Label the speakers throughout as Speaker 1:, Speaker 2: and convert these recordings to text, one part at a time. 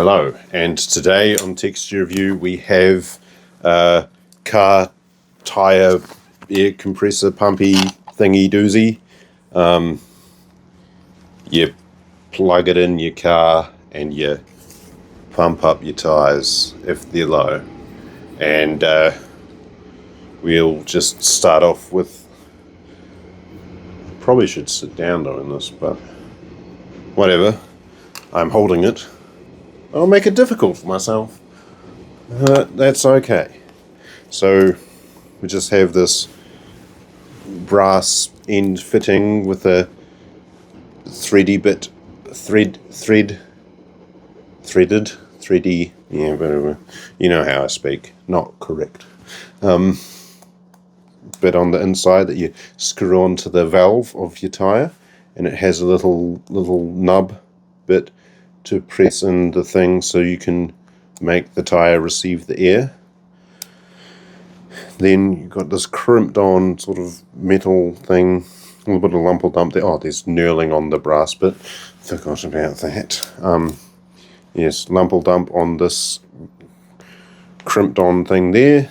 Speaker 1: Hello, and today on Texture Review we have car tyre air compressor pumpy thingy doozy. You plug it in your car and you pump up your tyres if they're low. And we'll just start off with, probably should sit down doing this, but whatever, I'm holding it. I'll make it difficult for myself. That's okay. So we just have this brass end fitting with a 3D bit threaded, yeah, whatever. You know how I speak, not correct. Bit on the inside that you screw onto the valve of your tyre, and it has a little nub bit to press in the thing so you can make the tyre receive the air. Then you've got this crimped on sort of metal thing, a little bit of lumple dump there. Oh, there's knurling on the brass bit. Forgot about that. Yes, lumple dump on this crimped on thing there.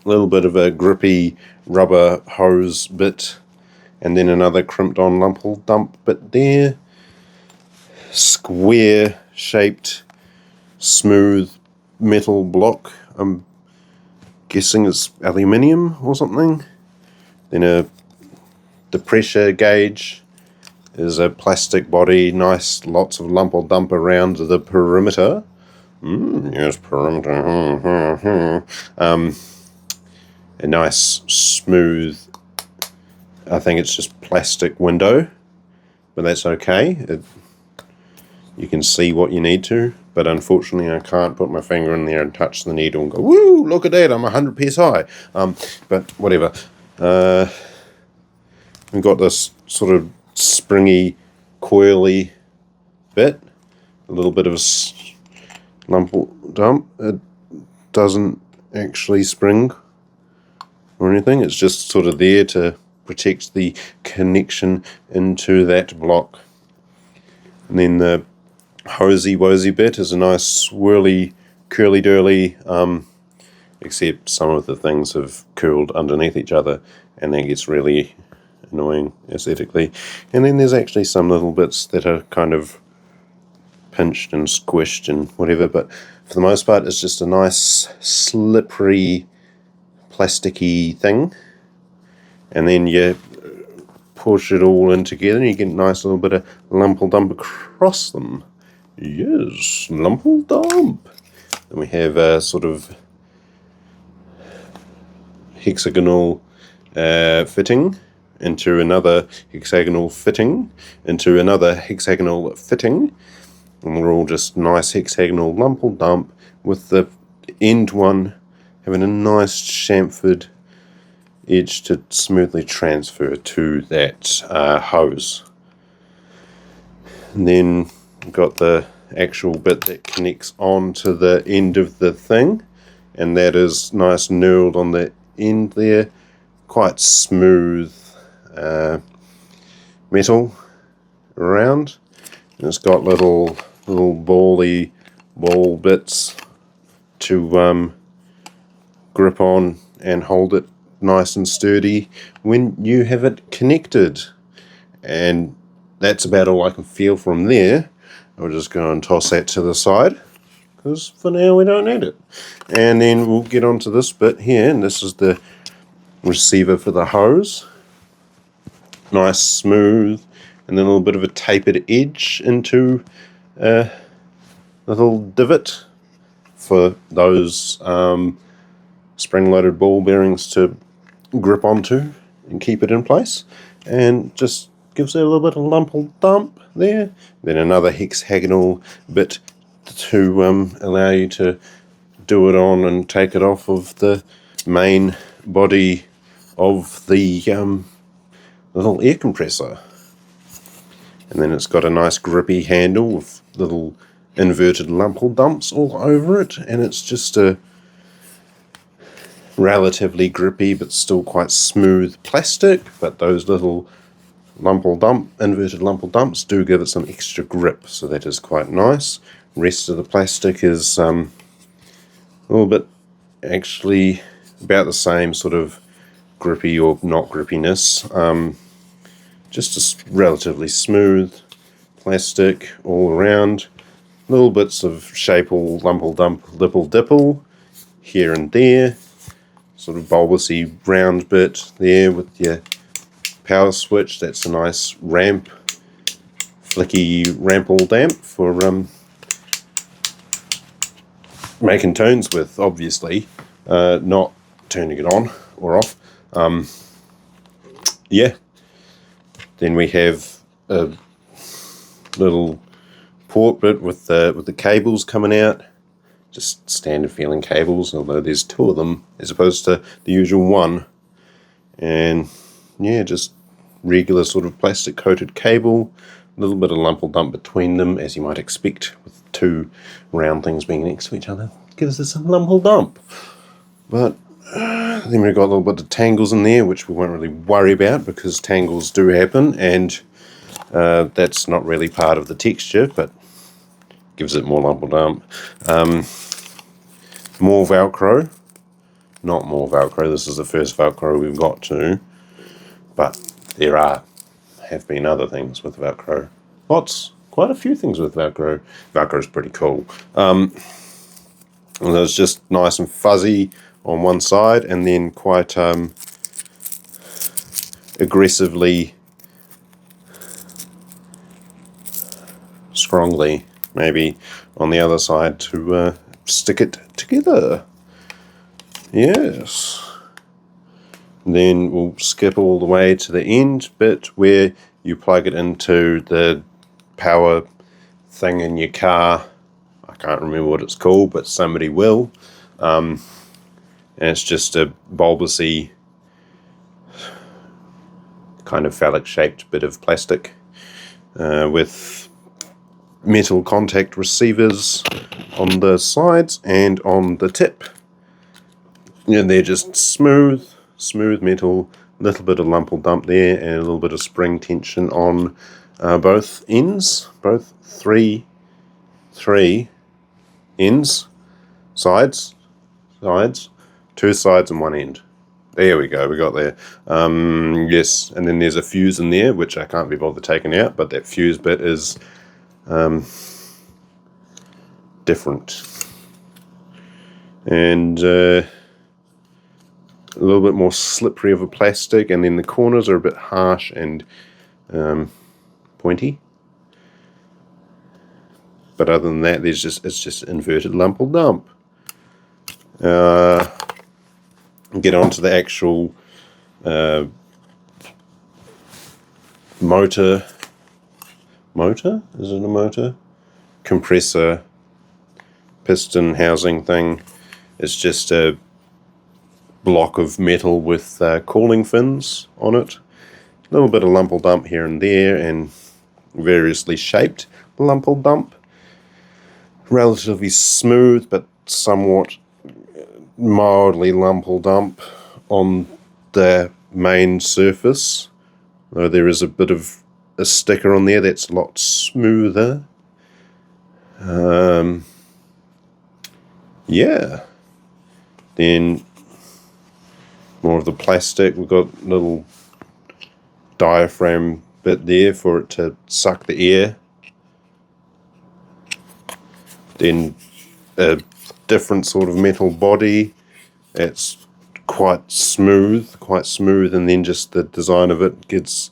Speaker 1: A little bit of a grippy rubber hose bit, and then another crimped on lumple dump bit there. Square shaped smooth metal block. I'm guessing it's aluminium or something. Then the pressure gauge is a plastic body, nice, lots of lumple dump around the perimeter. Yes, perimeter. A nice smooth, I think it's just plastic window, but that's okay. You can see what you need to, but unfortunately I can't put my finger in there and touch the needle and go, woo, look at that, I'm 100 psi. But whatever. We've got this sort of springy, coily bit, a little bit of a lumple dump. It doesn't actually spring or anything, it's just sort of there to protect the connection into that block. And then the hosey wosey bit is a nice swirly curly durly, except some of the things have curled underneath each other and that gets really annoying aesthetically. And then there's actually some little bits that are kind of pinched and squished and whatever, but for the most part it's just a nice slippery plasticky thing, and then you push it all in together and you get a nice little bit of lumple dump across them. Yes, lumple dump. Then we have a sort of hexagonal fitting into another hexagonal fitting into another hexagonal fitting, and we're all just nice hexagonal lumple dump with the end one having a nice chamfered edge to smoothly transfer to that hose. And then we've got the actual bit that connects on to the end of the thing, and that is nice knurled on the end there, quite smooth metal around, and it's got little ball bits to grip on and hold it nice and sturdy when you have it connected. And that's about all I can feel from there. I'll just go and toss that to the side because for now we don't need it. And then we'll get onto this bit here, and this is the receiver for the hose. Nice smooth, and then a little bit of a tapered edge into a little divot for those spring-loaded ball bearings to grip onto and keep it in place, and just gives it a little bit of lumple dump there. Then another hexagonal bit to allow you to do it on and take it off of the main body of the little air compressor. And then it's got a nice grippy handle with little inverted lumple dumps all over it, and it's just a relatively grippy but still quite smooth plastic, but those little inverted lumple dumps do give it some extra grip, so that is quite nice. Rest of the plastic is a little bit, actually about the same sort of grippy or not grippiness. Just a relatively smooth plastic all around. Little bits of shaple, lumple, dump, lipple, dipple here and there. Sort of bulbousy round bit there with your power switch. That's a nice ramp, flicky rample damp for making tones with, obviously, not turning it on or off. Yeah. Then we have a little port bit with the cables coming out. Just standard feeling cables, although there's two of them as opposed to the usual one. And yeah, just regular sort of plastic coated cable. A little bit of lumple dump between them, as you might expect, with two round things being next to each other. Gives us a lumple dump. But then we've got a little bit of tangles in there, which we won't really worry about because tangles do happen, and that's not really part of the texture, but gives it more lumple dump. More Velcro. Not more Velcro. This is the first Velcro we've got to, but there have been other things with Velcro. Quite a few things with Velcro. Velcro's pretty cool. And it's just nice and fuzzy on one side, and then quite aggressively, strongly, maybe on the other side to stick it together. Yes. Then we'll skip all the way to the end bit where you plug it into the power thing in your car. I can't remember what it's called, but somebody will. And it's just a bulbousy, kind of phallic shaped bit of plastic with metal contact receivers on the sides and on the tip. And they're just smooth metal, a little bit of lumple dump there, and a little bit of spring tension on both ends, both three ends, sides, two sides and one end. There we go, we got there. Yes, and then there's a fuse in there, which I can't be bothered taking out, but that fuse bit is different. And a little bit more slippery of a plastic, and then the corners are a bit harsh and pointy. But other than that, it's just inverted lumple dump. Get onto the actual motor. Is it a motor? Compressor, piston housing thing. It's just a block of metal with cooling fins on it. A little bit of lumple dump here and there, and variously shaped lumple dump. Relatively smooth, but somewhat mildly lumple dump on the main surface. Though there is a bit of a sticker on there that's a lot smoother. Yeah. Then more of the plastic. We've got a little diaphragm bit there for it to suck the air. Then a different sort of metal body. It's quite smooth, and then just the design of it gets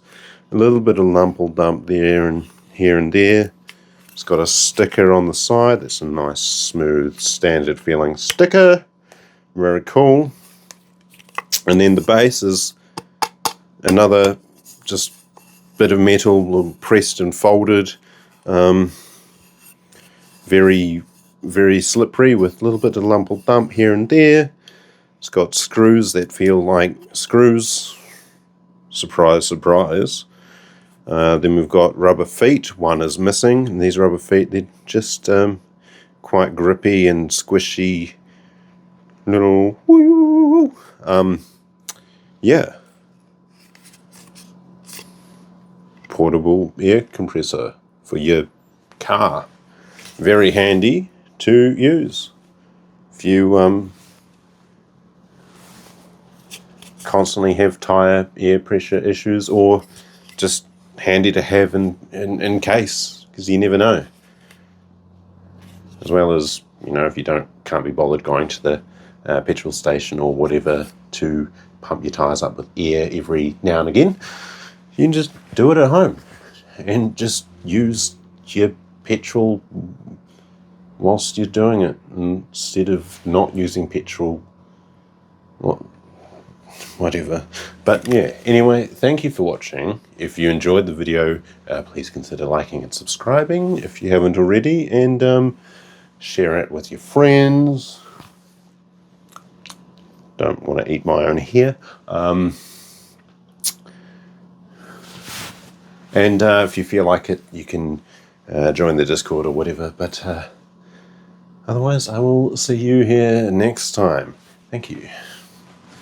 Speaker 1: a little bit of lumple dump there and here and there. It's got a sticker on the side. That's a nice, smooth, standard feeling sticker. Very cool. And then the base is another just bit of metal pressed and folded. Very, very slippery with a little bit of lumple dump here and there. It's got screws that feel like screws. Surprise, surprise. Then we've got rubber feet. One is missing, and these rubber feet, they're just quite grippy and squishy. Little woo. Yeah. Portable air compressor for your car. very handy to use if you constantly have tyre air pressure issues, or just handy to have in case, because you never know. As well as, you know, if you can't be bothered going to the petrol station or whatever to pump your tyres up with air every now and again, you can just do it at home and just use your petrol whilst you're doing it, instead of not using petrol, whatever. But yeah, anyway, thank you for watching. If you enjoyed the video, please consider liking and subscribing if you haven't already, and share it with your friends. Don't want to eat my own hair. And if you feel like it, you can join the Discord or whatever. But otherwise, I will see you here next time. Thank you.